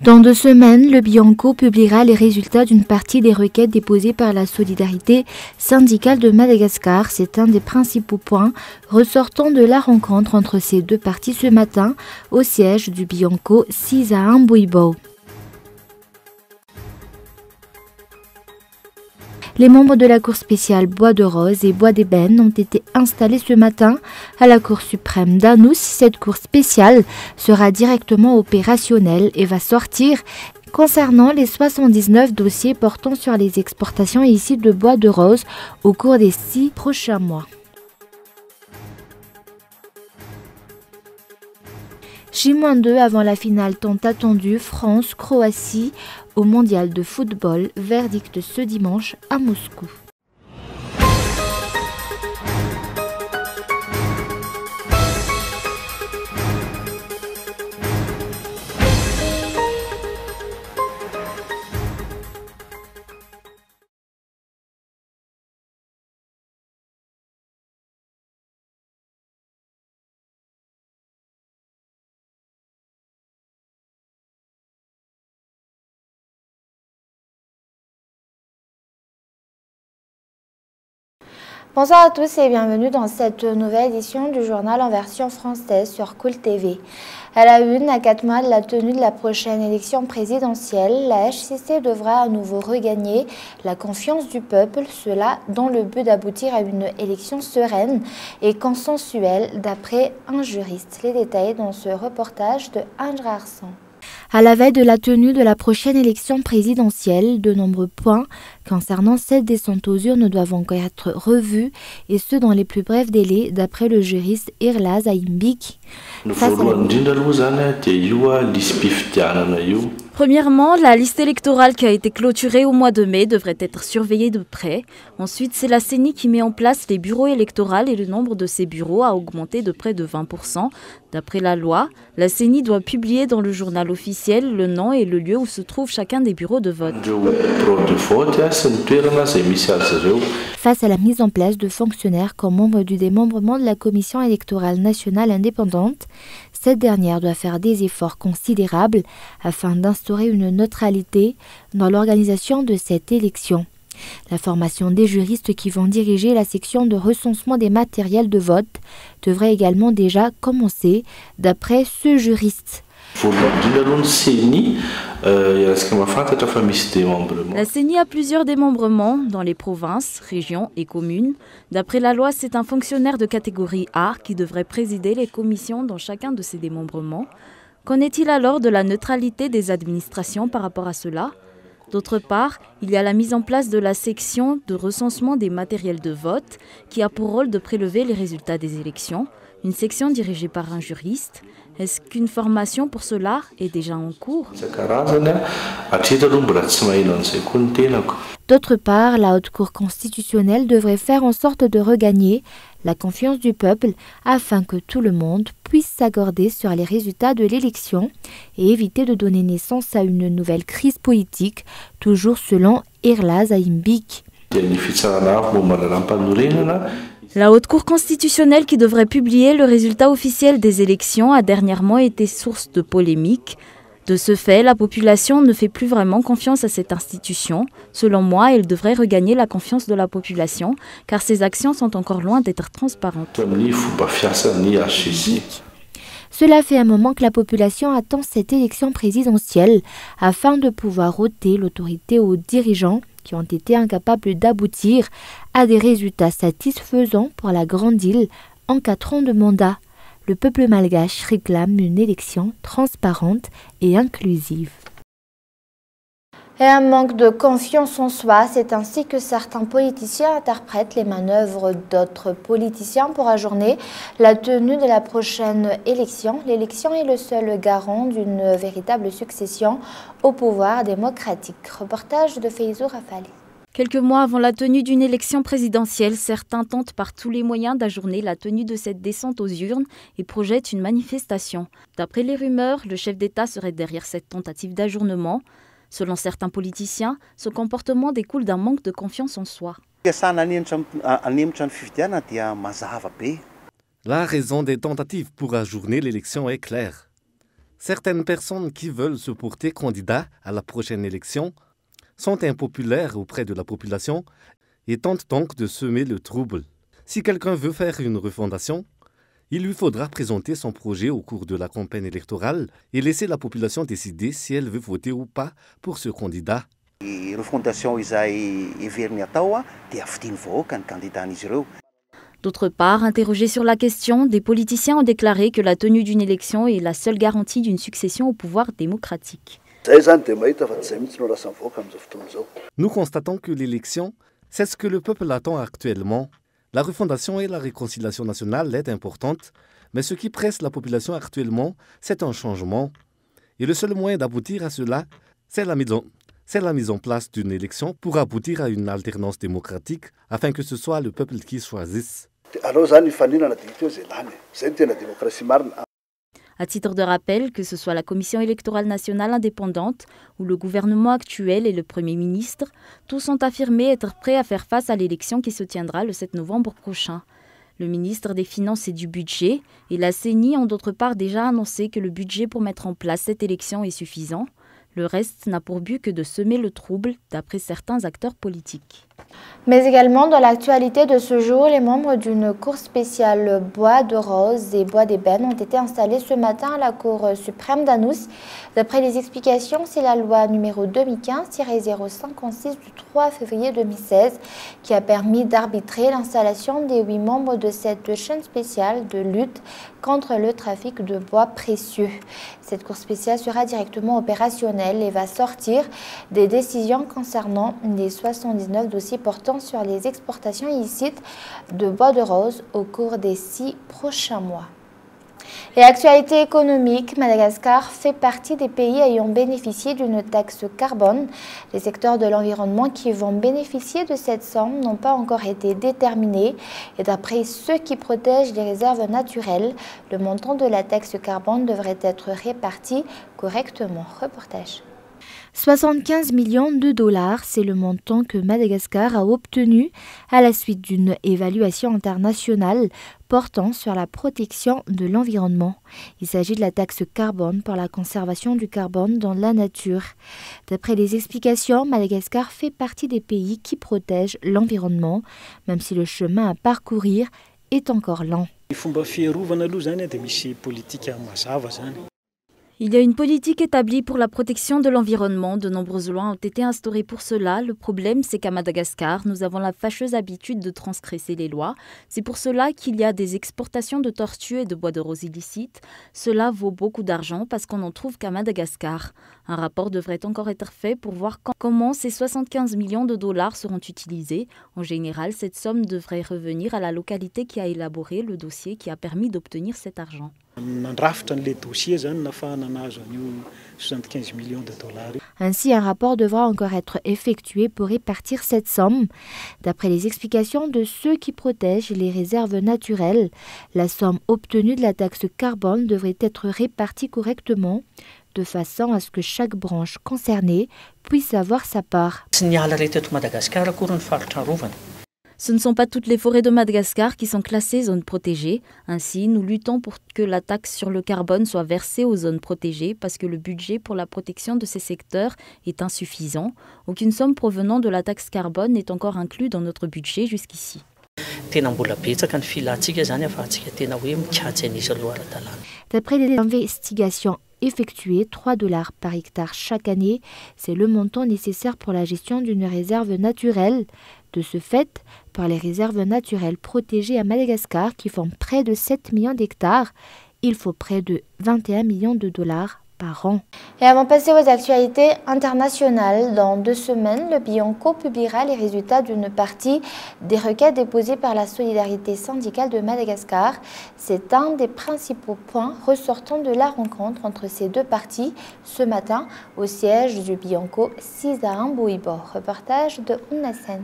Dans 2 semaines, le Bianco publiera les résultats d'une partie des requêtes déposées par la Solidarité syndicale de Madagascar. C'est un des principaux points ressortant de la rencontre entre ces 2 parties ce matin au siège du Bianco 6 à Amboibo. Les membres de la Cour spéciale Bois de Rose et Bois d'Ébène ont été installés ce matin à la Cour suprême d'Anous. Cette cour spéciale sera directement opérationnelle et va sortir concernant les 79 dossiers portant sur les exportations illicites de bois de rose au cours des 6 prochains mois. J-2 avant la finale tant attendue France-Croatie au mondial de football, verdict ce dimanche à Moscou. Bonsoir à tous et bienvenue dans cette nouvelle édition du journal en version française sur Cool TV. À la une, à 4 mois de la tenue de la prochaine élection présidentielle, la HCC devra à nouveau regagner la confiance du peuple, cela dans le but d'aboutir à une élection sereine et consensuelle d'après un juriste. Les détails dans ce reportage de Ange Rarsan. À la veille de la tenue de la prochaine élection présidentielle, de nombreux points concernant cette descente aux urnes doivent encore être revus, et ce dans les plus brefs délais, d'après le juriste Irlaz Aimbik. Premièrement, la liste électorale qui a été clôturée au mois de mai devrait être surveillée de près. Ensuite, c'est la CENI qui met en place les bureaux électoraux et le nombre de ces bureaux a augmenté de près de 20%. D'après la loi, la CENI doit publier dans le journal officiel le nom et le lieu où se trouve chacun des bureaux de vote. Face à la mise en place de fonctionnaires comme membres du démembrement de la Commission électorale nationale indépendante, cette dernière doit faire des efforts considérables afin d'instaurer une neutralité dans l'organisation de cette élection. La formation des juristes qui vont diriger la section de recensement des matériels de vote devrait également déjà commencer, d'après ce juriste. La CENI a plusieurs démembrements dans les provinces, régions et communes. D'après la loi, c'est un fonctionnaire de catégorie A qui devrait présider les commissions dans chacun de ces démembrements. Qu'en est-il alors de la neutralité des administrations par rapport à cela ? D'autre part, il y a la mise en place de la section de recensement des matériels de vote qui a pour rôle de prélever les résultats des élections. Une section dirigée par un juriste. Est-ce qu'une formation pour cela est déjà en cours ? D'autre part, la Haute Cour constitutionnelle devrait faire en sorte de regagner la confiance du peuple afin que tout le monde puisse s'accorder sur les résultats de l'élection et éviter de donner naissance à une nouvelle crise politique, toujours selon Irlaz Aimbik. La Haute Cour constitutionnelle qui devrait publier le résultat officiel des élections a dernièrement été source de polémiques. De ce fait, la population ne fait plus vraiment confiance à cette institution. Selon moi, elle devrait regagner la confiance de la population, car ses actions sont encore loin d'être transparentes. Cela fait un moment que la population attend cette élection présidentielle afin de pouvoir ôter l'autorité aux dirigeants qui ont été incapables d'aboutir à des résultats satisfaisants pour la Grande Île en 4 ans de mandat. Le peuple malgache réclame une élection transparente et inclusive. Et un manque de confiance en soi, c'est ainsi que certains politiciens interprètent les manœuvres d'autres politiciens pour ajourner la tenue de la prochaine élection. L'élection est le seul garant d'une véritable succession au pouvoir démocratique. Reportage de Feizo Rafali. Quelques mois avant la tenue d'une élection présidentielle, certains tentent par tous les moyens d'ajourner la tenue de cette descente aux urnes et projettent une manifestation. D'après les rumeurs, le chef d'État serait derrière cette tentative d'ajournement. Selon certains politiciens, ce comportement découle d'un manque de confiance en soi. La raison des tentatives pour ajourner l'élection est claire. Certaines personnes qui veulent se porter candidat à la prochaine élection sont impopulaires auprès de la population et tentent donc de semer le trouble. Si quelqu'un veut faire une refondation, il lui faudra présenter son projet au cours de la campagne électorale et laisser la population décider si elle veut voter ou pas pour ce candidat. D'autre part, interrogés sur la question, des politiciens ont déclaré que la tenue d'une élection est la seule garantie d'une succession au pouvoir démocratique. Nous constatons que l'élection, c'est ce que le peuple attend actuellement. La refondation et la réconciliation nationale est importante, mais ce qui presse la population actuellement, c'est un changement. Et le seul moyen d'aboutir à cela, c'est la mise en place d'une élection pour aboutir à une alternance démocratique afin que ce soit le peuple qui choisisse. À titre de rappel, que ce soit la Commission électorale nationale indépendante ou le gouvernement actuel et le Premier ministre, tous ont affirmé être prêts à faire face à l'élection qui se tiendra le 7 novembre prochain. Le ministre des Finances et du Budget et la CENI ont d'autre part déjà annoncé que le budget pour mettre en place cette élection est suffisant. Le reste n'a pour but que de semer le trouble, d'après certains acteurs politiques. Mais également dans l'actualité de ce jour, les membres d'une cour spéciale Bois de Rose et Bois d'Ébène ont été installés ce matin à la Cour suprême d'Anous. D'après les explications, c'est la loi numéro 2015-056 du 3 février 2016 qui a permis d'arbitrer l'installation des 8 membres de cette chaîne spéciale de lutte contre le trafic de bois précieux. Cette cour spéciale sera directement opérationnelle et va sortir des décisions concernant les 79 dossiers portant sur les exportations illicites de bois de rose au cours des 6 prochains mois. Et actualité économique, Madagascar fait partie des pays ayant bénéficié d'une taxe carbone. Les secteurs de l'environnement qui vont bénéficier de cette somme n'ont pas encore été déterminés. Et d'après ceux qui protègent les réserves naturelles, le montant de la taxe carbone devrait être réparti correctement. Reportage. 75 millions de dollars, c'est le montant que Madagascar a obtenu à la suite d'une évaluation internationale portant sur la protection de l'environnement. Il s'agit de la taxe carbone pour la conservation du carbone dans la nature. D'après les explications, Madagascar fait partie des pays qui protègent l'environnement, même si le chemin à parcourir est encore lent. Il y a une politique établie pour la protection de l'environnement. De nombreuses lois ont été instaurées pour cela. Le problème, c'est qu'à Madagascar, nous avons la fâcheuse habitude de transgresser les lois. C'est pour cela qu'il y a des exportations de tortues et de bois de rose illicites. Cela vaut beaucoup d'argent parce qu'on n'en trouve qu'à Madagascar. Un rapport devrait encore être fait pour voir comment ces 75 millions de dollars seront utilisés. En général, cette somme devrait revenir à la localité qui a élaboré le dossier qui a permis d'obtenir cet argent. Ainsi, un rapport devra encore être effectué pour répartir cette somme. D'après les explications de ceux qui protègent les réserves naturelles, la somme obtenue de la taxe carbone devrait être répartie correctement, de façon à ce que chaque branche concernée puisse avoir sa part. Ce ne sont pas toutes les forêts de Madagascar qui sont classées zones protégées. Ainsi, nous luttons pour que la taxe sur le carbone soit versée aux zones protégées parce que le budget pour la protection de ces secteurs est insuffisant. Aucune somme provenant de la taxe carbone n'est encore inclue dans notre budget jusqu'ici. D'après les investigations effectuées, 3 $ par hectare chaque année, c'est le montant nécessaire pour la gestion d'une réserve naturelle. De ce fait, par les réserves naturelles protégées à Madagascar, qui font près de 7 millions d'hectares, il faut près de 21 millions de dollars par an. Et avant de passer aux actualités internationales, dans 2 semaines, le Bianco publiera les résultats d'une partie des requêtes déposées par la Solidarité syndicale de Madagascar. C'est un des principaux points ressortant de la rencontre entre ces deux parties ce matin au siège du Bianco 6 à Mbouibo. Reportage de Ounassen.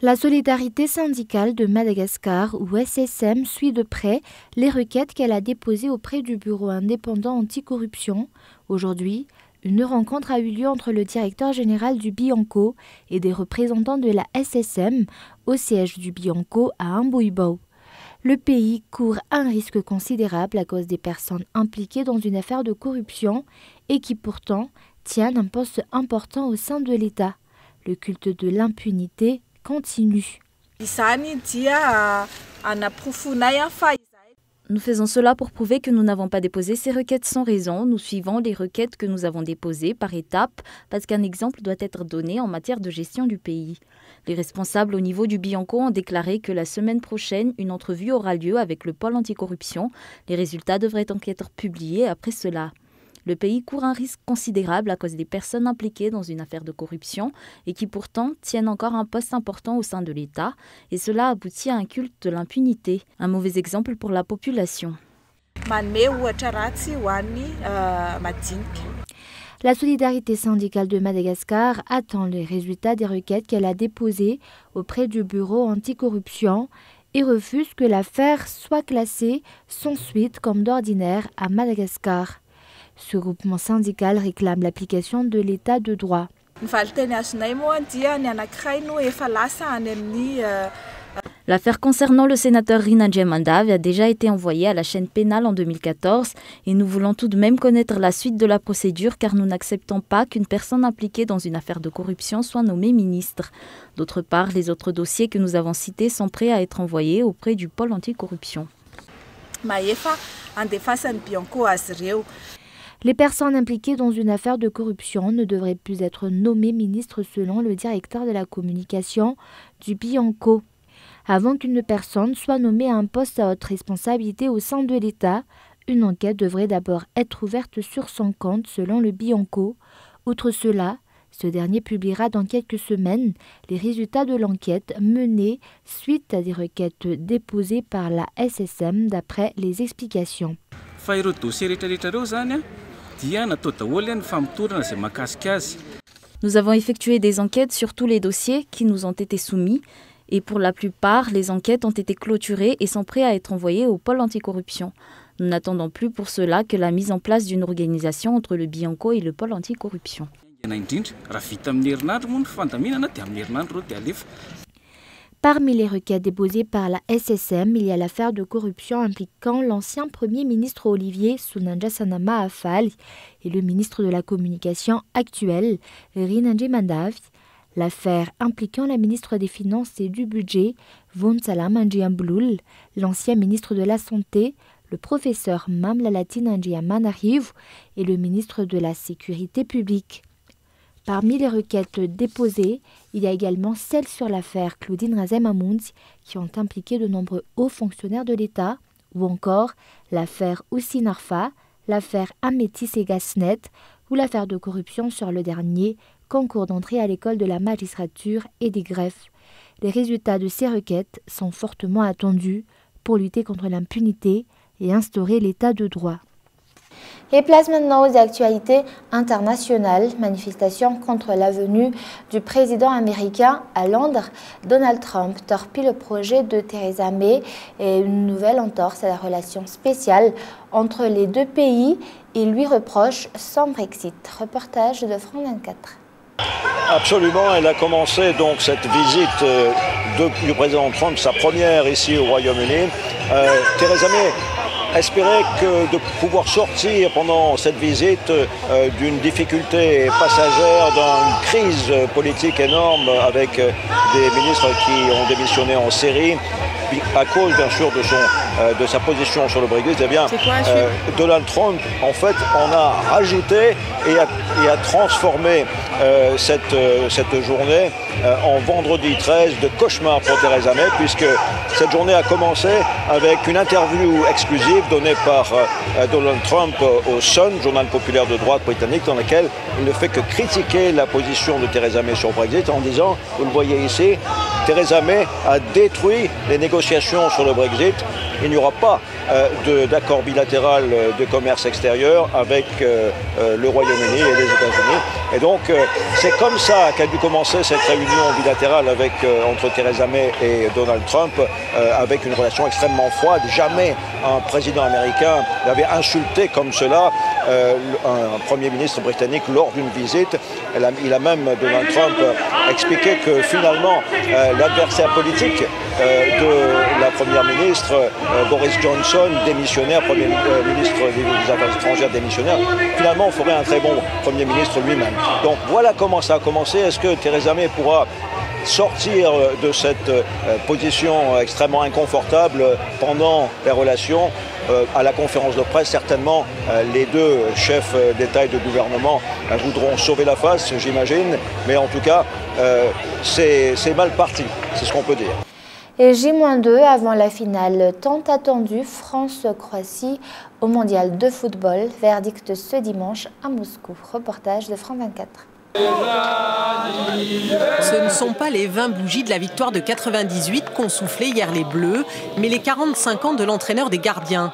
La Solidarité syndicale de Madagascar, ou SSM, suit de près les requêtes qu'elle a déposées auprès du Bureau indépendant anticorruption. Aujourd'hui, une rencontre a eu lieu entre le directeur général du Bianco et des représentants de la SSM au siège du Bianco à Mbouibo. Le pays court un risque considérable à cause des personnes impliquées dans une affaire de corruption et qui pourtant tiennent un poste important au sein de l'État. Le culte de l'impunité continue. Nous faisons cela pour prouver que nous n'avons pas déposé ces requêtes sans raison. Nous suivons les requêtes que nous avons déposées par étapes parce qu'un exemple doit être donné en matière de gestion du pays. Les responsables au niveau du Bianco ont déclaré que la semaine prochaine, une entrevue aura lieu avec le pôle anticorruption. Les résultats devraient donc être publiés après cela. Le pays court un risque considérable à cause des personnes impliquées dans une affaire de corruption et qui pourtant tiennent encore un poste important au sein de l'État. Et cela aboutit à un culte de l'impunité, un mauvais exemple pour la population. La solidarité syndicale de Madagascar attend les résultats des requêtes qu'elle a déposées auprès du bureau anticorruption et refuse que l'affaire soit classée sans suite comme d'ordinaire à Madagascar. Ce groupement syndical réclame l'application de l'état de droit. L'affaire concernant le sénateur Rinandji Mandavi a déjà été envoyée à la chaîne pénale en 2014 et nous voulons tout de même connaître la suite de la procédure car nous n'acceptons pas qu'une personne impliquée dans une affaire de corruption soit nommée ministre. D'autre part, les autres dossiers que nous avons cités sont prêts à être envoyés auprès du pôle anticorruption. Les personnes impliquées dans une affaire de corruption ne devraient plus être nommées ministres selon le directeur de la communication du Bianco. Avant qu'une personne soit nommée à un poste à haute responsabilité au sein de l'État, une enquête devrait d'abord être ouverte sur son compte selon le Bianco. Outre cela, ce dernier publiera dans quelques semaines les résultats de l'enquête menée suite à des requêtes déposées par la SSM d'après les explications. Nous avons effectué des enquêtes sur tous les dossiers qui nous ont été soumis et pour la plupart, les enquêtes ont été clôturées et sont prêtes à être envoyées au pôle anticorruption. Nous n'attendons plus pour cela que la mise en place d'une organisation entre le Bianco et le pôle anticorruption. Parmi les requêtes déposées par la SSM, il y a l'affaire de corruption impliquant l'ancien Premier ministre Olivier Sunandja Mahafali et le ministre de la Communication actuel, Rinandji Mandavi, l'affaire impliquant la ministre des Finances et du Budget, Vunsala Manjiambloul, l'ancien ministre de la Santé, le professeur Mamlalati Nandjia Manarivu et le ministre de la Sécurité publique. Parmi les requêtes déposées, il y a également celles sur l'affaire Claudine Razem-Amoundzi qui ont impliqué de nombreux hauts fonctionnaires de l'État, ou encore l'affaire Oussinarfa, l'affaire Amétis et Gasnet ou l'affaire de corruption sur le dernier concours d'entrée à l'école de la magistrature et des greffes. Les résultats de ces requêtes sont fortement attendus pour lutter contre l'impunité et instaurer l'état de droit. Et place maintenant aux actualités internationales. Manifestation contre la venue du président américain à Londres. Donald Trump torpille le projet de Theresa May et une nouvelle entorse à la relation spéciale entre les deux pays. Il lui reproche son Brexit. Reportage de France 24. Absolument, elle a commencé donc cette visite du président Trump, sa première ici au Royaume-Uni. Theresa May espérait que de pouvoir sortir pendant cette visite d'une difficulté passagère, d'une crise politique énorme avec des ministres qui ont démissionné en série à cause bien sûr de sa position sur le Brexit. Eh bien, Donald Trump en fait en a rajouté et a transformé cette journée en vendredi 13 de cauchemar pour Theresa May, puisque cette journée a commencé avec une interview exclusive donnée par Donald Trump au Sun, journal populaire de droite britannique, dans laquelle il ne fait que critiquer la position de Theresa May sur le Brexit en disant, vous le voyez ici, Theresa May a détruit les négociations sur le Brexit. Il n'y aura pas d'accord bilatéral de commerce extérieur avec le Royaume-Uni et les États-Unis. Et donc c'est comme ça qu'a dû commencer cette réunion bilatérale entre Theresa May et Donald Trump, avec une relation extrêmement froide. Jamais un président américain n'avait insulté comme cela un Premier ministre britannique lors d'une visite. Il a même, Donald Trump, expliqué que finalement l'adversaire politique de la Première ministre, Boris Johnson, démissionnaire, Premier ministre des Affaires étrangères démissionnaire, finalement ferait un très bon Premier ministre lui-même. Donc voilà comment ça a commencé. Est-ce que Theresa May pourra sortir de cette position extrêmement inconfortable pendant les relations? À la conférence de presse, certainement, les deux chefs d'État et de gouvernement voudront sauver la face, j'imagine, mais en tout cas, c'est mal parti, c'est ce qu'on peut dire. Et J-2 avant la finale tant attendue France-Croatie au mondial de football. Verdict ce dimanche à Moscou. Reportage de France 24. Ce ne sont pas les 20 bougies de la victoire de 98 qu'ont soufflé hier les Bleus, mais les 45 ans de l'entraîneur des gardiens.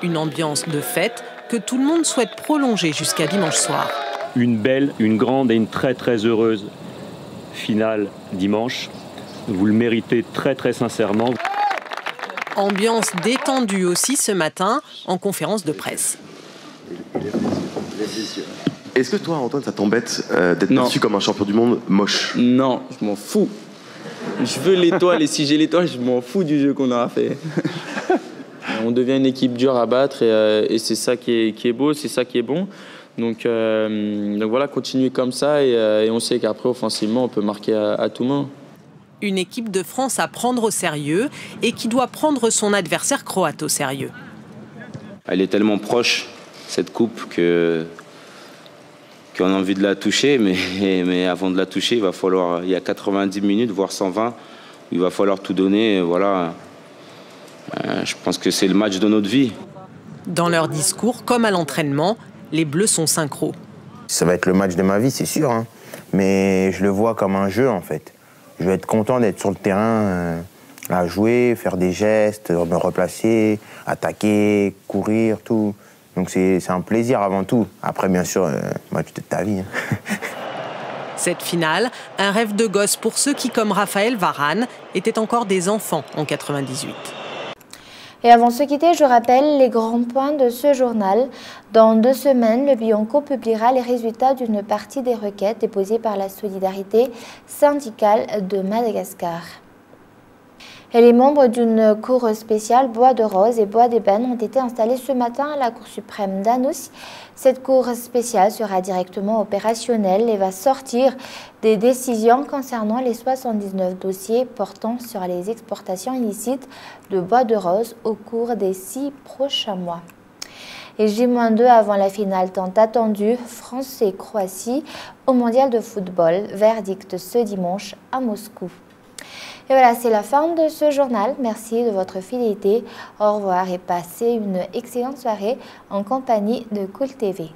Une ambiance de fête que tout le monde souhaite prolonger jusqu'à dimanche soir. Une belle, une grande et une très heureuse finale dimanche. Vous le méritez très sincèrement. Ambiance détendue aussi ce matin en conférence de presse. Est-ce que toi, Antoine, ça t'embête d'être perçu comme un champion du monde moche? Non, je m'en fous. Je veux l'étoile et si j'ai l'étoile, je m'en fous du jeu qu'on aura fait. On devient une équipe dure à battre et c'est ça qui est beau, c'est ça qui est bon. Donc voilà, continuer comme ça et on sait qu'après, offensivement, on peut marquer à tout moment. Une équipe de France à prendre au sérieux et qui doit prendre son adversaire croate au sérieux. Elle est tellement proche, cette coupe, qu'on a envie de la toucher, mais avant de la toucher, il y a 90 minutes, voire 120, il va falloir tout donner. Voilà. Je pense que c'est le match de notre vie. Dans leur discours, comme à l'entraînement, les Bleus sont synchro. Ça va être le match de ma vie, c'est sûr, hein. Mais je le vois comme un jeu, en fait. Je vais être content d'être sur le terrain, à jouer, faire des gestes, me replacer, attaquer, courir, tout. Donc c'est un plaisir avant tout. Après, bien sûr, match de ta vie. Hein. Cette finale, un rêve de gosse pour ceux qui, comme Raphaël Varane, étaient encore des enfants en 98. Et avant de se quitter, je rappelle les grands points de ce journal. Dans 2 semaines, le Bionco publiera les résultats d'une partie des requêtes déposées par la Solidarité syndicale de Madagascar. Et les membres d'une cour spéciale Bois de Rose et Bois d'Ébène ont été installés ce matin à la Cour suprême d'Annecy. Cette cour spéciale sera directement opérationnelle et va sortir des décisions concernant les 79 dossiers portant sur les exportations illicites de bois de rose au cours des 6 prochains mois. Et J-2 avant la finale tant attendue, France et Croatie au mondial de football. Verdict ce dimanche à Moscou. Et voilà, c'est la fin de ce journal. Merci de votre fidélité. Au revoir et passez une excellente soirée en compagnie de Cool TV.